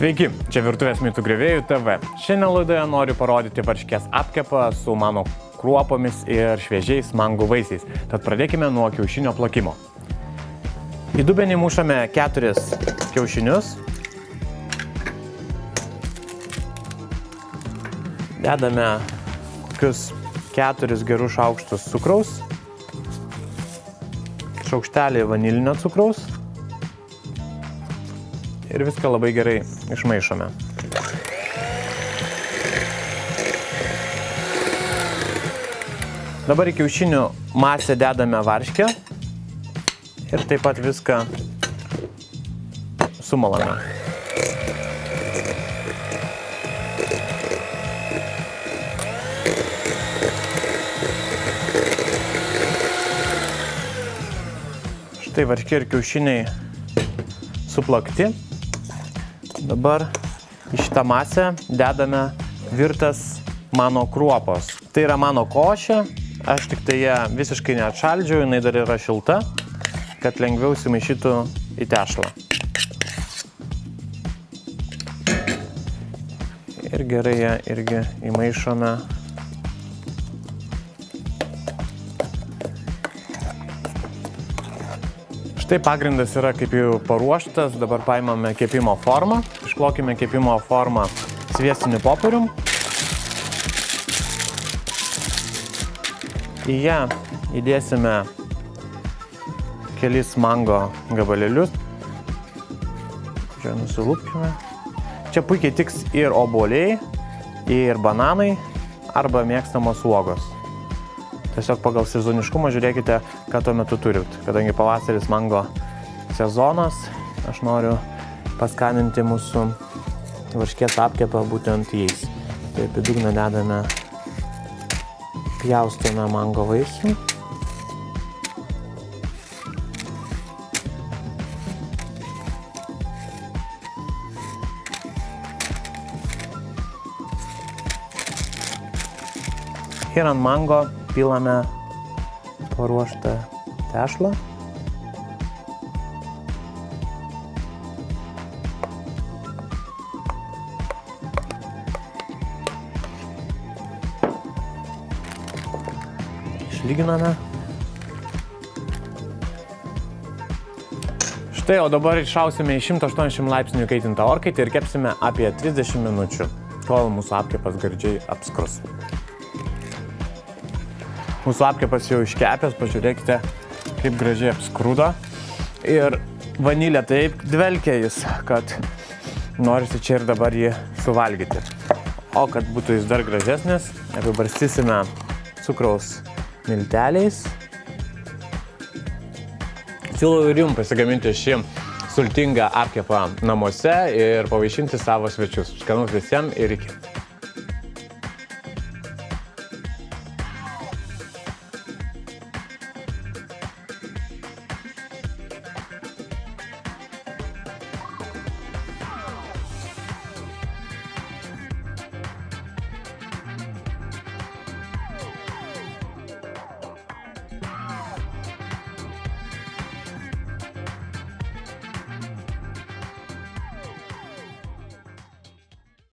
Sveiki, čia Virtuvės mitų griovėjų TV. Šiandien laidoje noriu parodyti varškės apkepą su mano kruopomis ir šviežiais mangų vaisiais. Tad pradėkime nuo kiaušinio plakimo. Į dubenį mušame 4 kiaušinius. Dedame kokius 4 gerus šaukštus cukraus, šaukštelį vanilinio cukraus ir viską labai gerai išmaišome. Dabar į kiaušinių masę dedame varškę ir taip pat viską sumalame. Štai varškė ir kiaušiniai suplakti. Dabar į šitą masę dedame virtas mano kruopos. Tai yra mano košė, aš tik tai ją visiškai neatšaldžiau, jinai dar yra šilta, kad lengviau sumaišytų į tešlą. Ir gerai ją irgi įmaišome. Štai pagrindas yra kaip jau paruoštas, dabar paimame kepimo formą, išklokime kepimo formą sviestiniu popierium. Į ją įdėsime kelis mango gabalėlius. Čia nusilupkime. Čia puikiai tiks ir obuoliai, ir bananai, arba mėgstamos uogos. Tiesiog pagal sezoniškumą žiūrėkite, ką tuo metu turit. Kadangi pavasaris mango sezonas, aš noriu paskaninti mūsų varškės apkepą būtent jais. Taip, į dugną dedame, pjaustome mango vaisių. Ir ant mango pilame paruoštą tešlą. Išlyginame. Štai, o dabar iššausime į 180 laipsnių kaitintą orkaitę ir kepsime apie 30 minučių, kol mūsų apkepas gardžiai apskrus. Mūsų apkepas jau iškepęs, pažiūrėkite, kaip gražiai apskrudo. Ir vanilė taip dvelkia jis, kad norisi čia ir dabar jį suvalgyti. O kad būtų jis dar gražesnis, apibarstysime cukraus milteliais. Siūlau ir jums pasigaminti šį sultingą apkepą namuose ir pavaišinti savo svečius. Skanaus visiems ir iki.